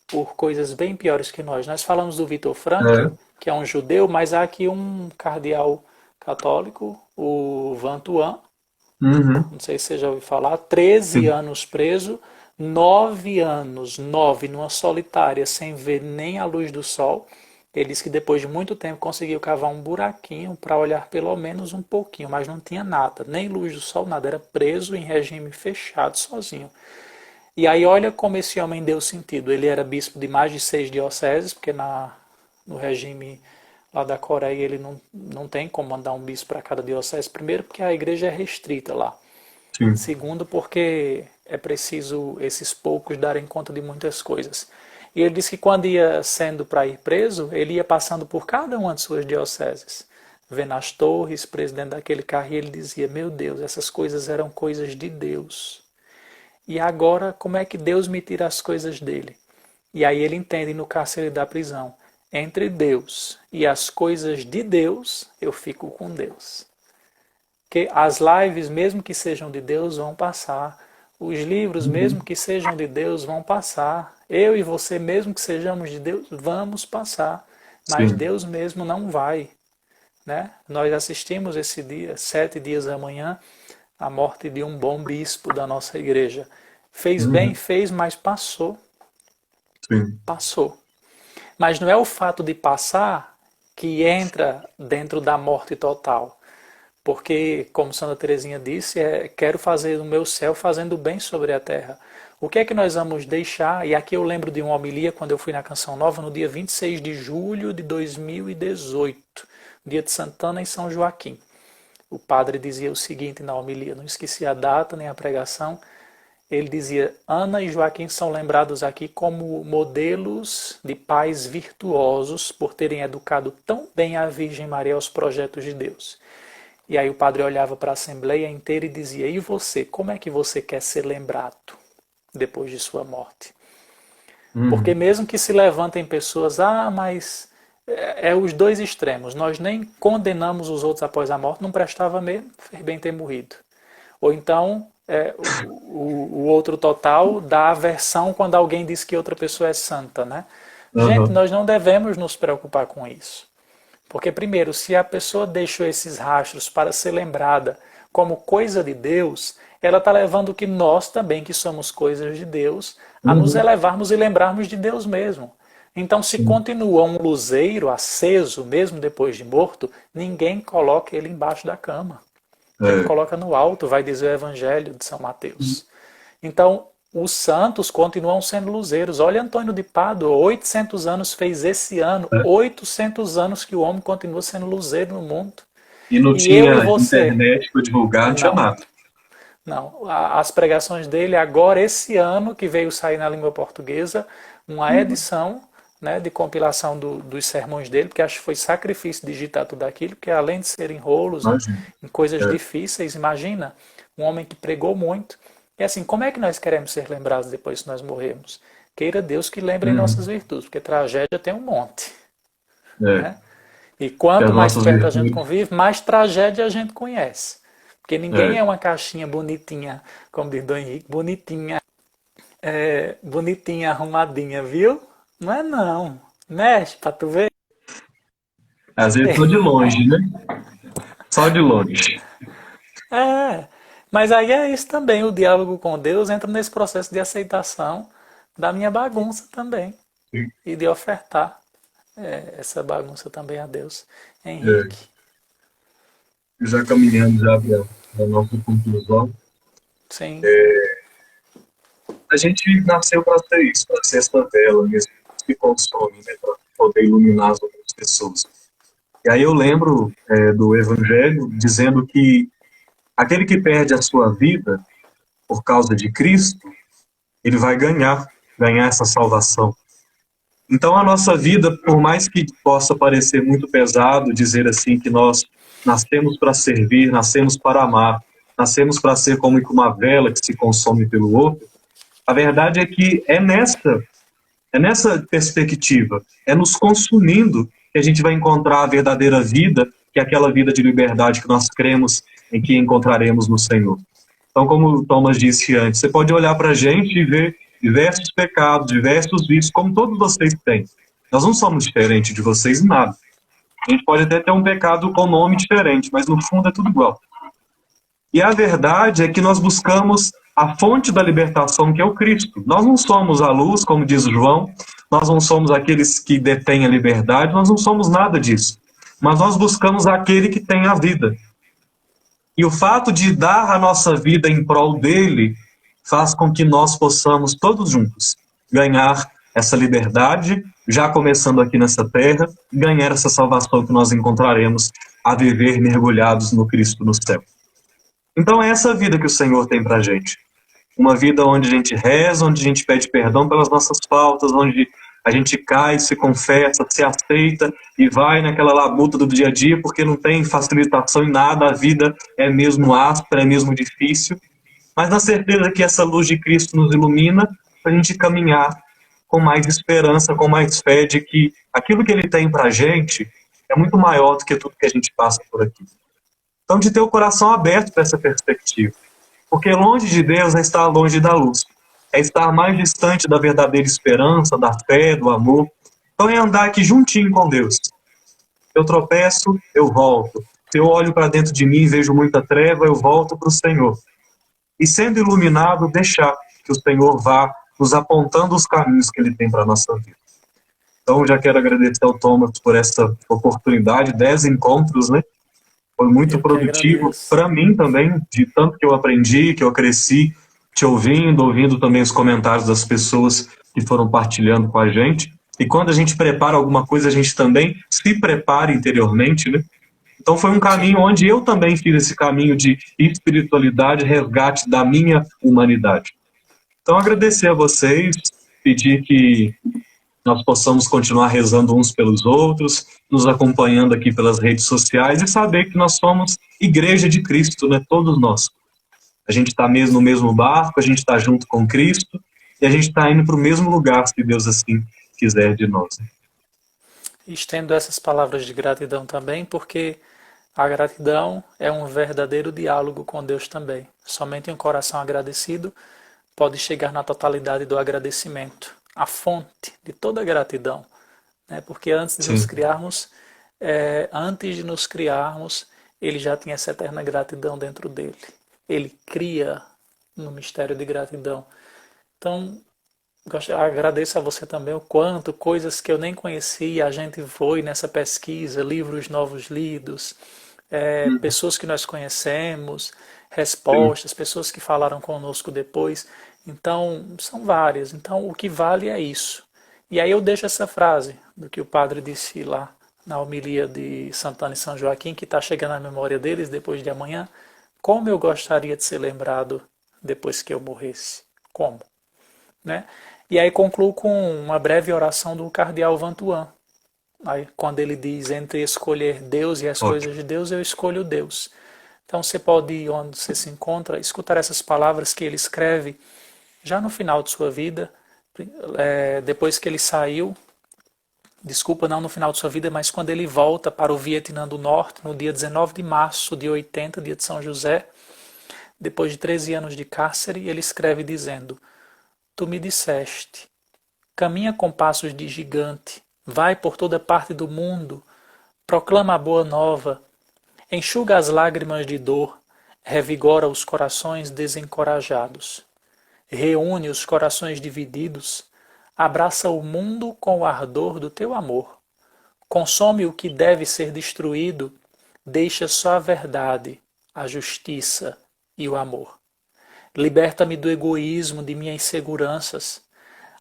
por coisas bem piores que nós. Nós falamos do Viktor Frankl, É. que é um judeu, mas há aqui um cardeal católico, o Van Tuan, Uhum, não sei se você já ouviu falar, 13 sim. anos preso, 9 anos, 9 numa solitária, sem ver nem a luz do sol. Ele disse que depois de muito tempo conseguiu cavar um buraquinho para olhar pelo menos um pouquinho, mas não tinha nada, nem luz do sol, nada, era preso em regime fechado, sozinho. E aí olha como esse homem deu sentido. Ele era bispo de mais de 6 dioceses, porque no regime lá da Coreia ele não tem como mandar um bispo para cada diocese. Primeiro porque a igreja é restrita lá. Sim. Segundo porque é preciso esses poucos darem conta de muitas coisas. E ele disse que quando ia sendo para ir preso, ele ia passando por cada uma de suas dioceses, vendo as torres, preso dentro daquele carro, e ele dizia, meu Deus, essas coisas eram coisas de Deus. E agora, como é que Deus me tira as coisas dele? E aí ele entende no cárcere da prisão. Entre Deus e as coisas de Deus, eu fico com Deus. Que as lives, mesmo que sejam de Deus, vão passar. Os livros, mesmo Uhum, que sejam de Deus, vão passar. Eu e você, mesmo que sejamos de Deus, vamos passar. Mas sim. Deus mesmo não vai. Né? Nós assistimos esse dia, 7 dias da manhã, a morte de um bom bispo da nossa igreja. Fez bem, Uhum, fez, mas passou. sim. Passou. Mas não é o fato de passar que entra dentro da morte total. Porque, como Santa Teresinha disse, quero fazer o meu céu fazendo bem sobre a terra. O que é que nós vamos deixar? E aqui eu lembro de uma homilia quando eu fui na Canção Nova, no dia 26 de julho de 2018, dia de Santana em São Joaquim. O padre dizia o seguinte na homilia, não esqueci a data nem a pregação. Ele dizia: Ana e Joaquim são lembrados aqui como modelos de pais virtuosos por terem educado tão bem a Virgem Maria aos projetos de Deus. E aí o padre olhava para a assembleia inteira e dizia: e você, como é que você quer ser lembrado depois de sua morte? Porque Uhum. mesmo que se levantem pessoas, mas é os dois extremos, nós nem condenamos os outros após a morte, não prestava mesmo, fez bem ter morrido. Ou então, o outro total dá aversão quando alguém diz que outra pessoa é santa, né? Gente, Aham. nós não devemos nos preocupar com isso. Porque, primeiro, se a pessoa deixou esses rastros para ser lembrada como coisa de Deus, ela está levando que nós também, que somos coisas de Deus, a nos Uhum. elevarmos e lembrarmos de Deus mesmo. Então, se Sim. continua um luzeiro aceso, mesmo depois de morto, ninguém coloca ele embaixo da cama. Ele É. coloca no alto, vai dizer o Evangelho de São Mateus. Então, os santos continuam sendo luzeiros. Olha Antônio de Pádua, 800 anos fez esse ano, É. 800 anos que o homem continua sendo luzeiro no mundo. E não E eu e tinha você? internet para divulgar, não tinha Não, nada. não. As pregações dele agora, esse ano, que veio sair na língua portuguesa, uma Uhum. edição, né, de compilação dos sermões dele, porque acho que foi sacrifício digitar tudo aquilo, porque além de ser enrolos Imagina. em coisas É. difíceis, imagina, um homem que pregou muito. E assim, como é que nós queremos ser lembrados depois que nós morremos? Queira Deus que lembre nossas Uhum. virtudes, porque tragédia tem um monte, É. né? E E quanto as mais nossas perto a gente virtudes. convive, mais tragédia a gente conhece. Porque ninguém É. é uma caixinha bonitinha, como diz Dom Henrique, bonitinha, bonitinha, arrumadinha, viu? Não é não. Mexe pra tu ver. Às vezes só de longe, né? Só de longe. É, mas aí é isso também, o diálogo com Deus entra nesse processo de aceitação da minha bagunça também Sim. e de ofertar essa bagunça também a Deus. É. Henrique, Já caminhando já para a nossa conclusão, sim, a gente nasceu para ser isso, para ser essa vela mesmo que consome, né, para poder iluminar as outras pessoas. E aí eu lembro do Evangelho dizendo que aquele que perde a sua vida por causa de Cristo, ele vai ganhar essa salvação. Então a nossa vida, por mais que possa parecer muito pesado dizer assim que nós nascemos para servir, nascemos para amar, nascemos para ser como uma vela que se consome pelo outro, a verdade é que é nessa perspectiva, é nos consumindo que a gente vai encontrar a verdadeira vida, que é aquela vida de liberdade que nós cremos em que encontraremos no Senhor. Então, como o Thomas disse antes, você pode olhar para a gente e ver diversos pecados, diversos vícios, como todos vocês têm. Nós não somos diferentes de vocês em nada. A gente pode até ter um pecado com nome diferente, mas no fundo é tudo igual. E a verdade é que nós buscamos a fonte da libertação, que é o Cristo. Nós não somos a luz, como diz João, nós não somos aqueles que detêm a liberdade, nós não somos nada disso. Mas nós buscamos aquele que tem a vida. E o fato de dar a nossa vida em prol dele faz com que nós possamos, todos juntos, ganhar essa liberdade, já começando aqui nessa terra, ganhar essa salvação que nós encontraremos a viver mergulhados no Cristo no céu. Então é essa vida que o Senhor tem pra gente. Uma vida onde a gente reza, onde a gente pede perdão pelas nossas faltas, onde a gente cai, se confessa, se aceita e vai naquela labuta do dia a dia, porque não tem facilitação em nada, a vida é mesmo áspera, é mesmo difícil, mas na certeza que essa luz de Cristo nos ilumina para a gente caminhar com mais esperança, com mais fé de que aquilo que Ele tem pra gente é muito maior do que tudo que a gente passa por aqui. Então, de ter o coração aberto para essa perspectiva. Porque longe de Deus é estar longe da luz. É estar mais distante da verdadeira esperança, da fé, do amor. Então é andar aqui juntinho com Deus. Eu tropeço, eu volto. Se eu olho para dentro de mim e vejo muita treva, eu volto para o Senhor. E sendo iluminado, deixar que o Senhor vá nos apontando os caminhos que Ele tem para a nossa vida. Então, já quero agradecer ao Thomas por essa oportunidade, 10 encontros, né? Foi muito Eu que produtivo agradeço. para mim também, de tanto que eu aprendi, que eu cresci te ouvindo também os comentários das pessoas que foram partilhando com a gente. E quando a gente prepara alguma coisa, a gente também se prepara interiormente, né? Então foi um caminho Sim. onde eu também fiz esse caminho de espiritualidade, resgate da minha humanidade. Então agradecer a vocês, pedir que nós possamos continuar rezando uns pelos outros, nos acompanhando aqui pelas redes sociais e saber que nós somos Igreja de Cristo, né? Todos nós. A gente está mesmo no mesmo barco, a gente está junto com Cristo e a gente está indo para o mesmo lugar, se Deus assim quiser de nós. Estendo essas palavras de gratidão também, porque a gratidão é um verdadeiro diálogo com Deus também. Somente um coração agradecido pode chegar na totalidade do agradecimento, a fonte de toda a gratidão, né? Porque Sim, antes de nos criarmos, ele já tinha essa eterna gratidão dentro dele. Ele cria no mistério de gratidão. Então, agradeço a você também o quanto coisas que eu nem conhecia, a gente foi nessa pesquisa, livros novos lidos, pessoas que nós conhecemos, sim, respostas, pessoas que falaram conosco depois. Então, são várias. Então, o que vale é isso. E aí eu deixo essa frase do que o padre disse lá na homilia de Santana e São Joaquim, que está chegando à memória deles depois de amanhã. Como eu gostaria de ser lembrado depois que eu morresse. Como? Né? E aí concluo com uma breve oração do cardeal Vantuan. Aí, quando ele diz, entre escolher Deus e as ótimo. coisas de Deus, eu escolho Deus. Então você pode ir onde você se encontra, escutar essas palavras que ele escreve já no final de sua vida, depois que ele saiu, desculpa, não no final de sua vida, mas quando ele volta para o Vietnã do Norte, no dia 19 de março de 80, dia de São José, depois de 13 anos de cárcere, ele escreve dizendo: Tu me disseste, caminha com passos de gigante, vai por toda parte do mundo, proclama a boa nova, enxuga as lágrimas de dor, revigora os corações desencorajados, reúne os corações divididos, abraça o mundo com o ardor do teu amor, consome o que deve ser destruído, deixa só a verdade, a justiça e o amor. Liberta-me do egoísmo, de minhas inseguranças,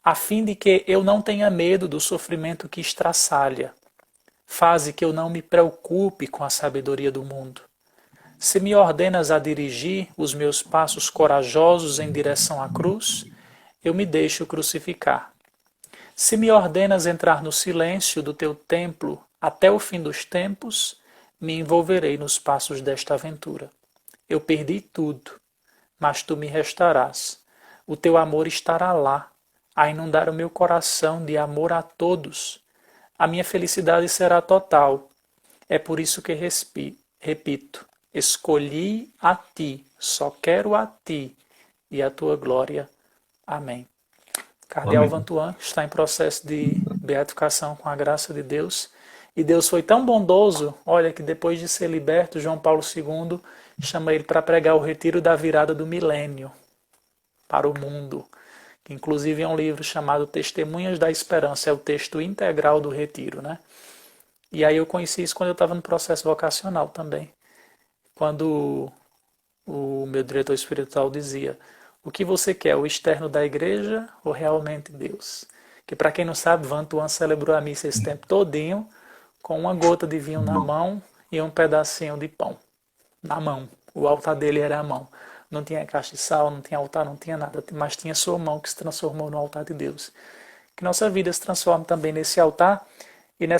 a fim de que eu não tenha medo do sofrimento que estraçalha. Faze que eu não me preocupe com a sabedoria do mundo. Se me ordenas a dirigir os meus passos corajosos em direção à cruz, eu me deixo crucificar. Se me ordenas entrar no silêncio do teu templo até o fim dos tempos, me envolverei nos passos desta aventura. Eu perdi tudo, mas tu me restarás. O teu amor estará lá, a inundar o meu coração de amor a todos. A minha felicidade será total. É por isso que repito, escolhi a ti, só quero a ti e a tua glória. Amém. Cardeal Amém. Vantuan está em processo de beatificação com a graça de Deus. E Deus foi tão bondoso, olha, que depois de ser liberto, João Paulo II chama ele para pregar o retiro da virada do milênio para o mundo. Que inclusive é um livro chamado Testemunhas da Esperança, é o texto integral do retiro, né? E aí eu conheci isso quando eu estava no processo vocacional também. Quando o meu diretor espiritual dizia: o que você quer, o externo da igreja ou realmente Deus? Que para quem não sabe, Vantuan celebrou a missa esse tempo todinho com uma gota de vinho na mão e um pedacinho de pão na mão. O altar dele era a mão. Não tinha caixa de sal, não tinha altar, não tinha nada, mas tinha sua mão que se transformou no altar de Deus. Que nossa vida se transforme também nesse altar e nessa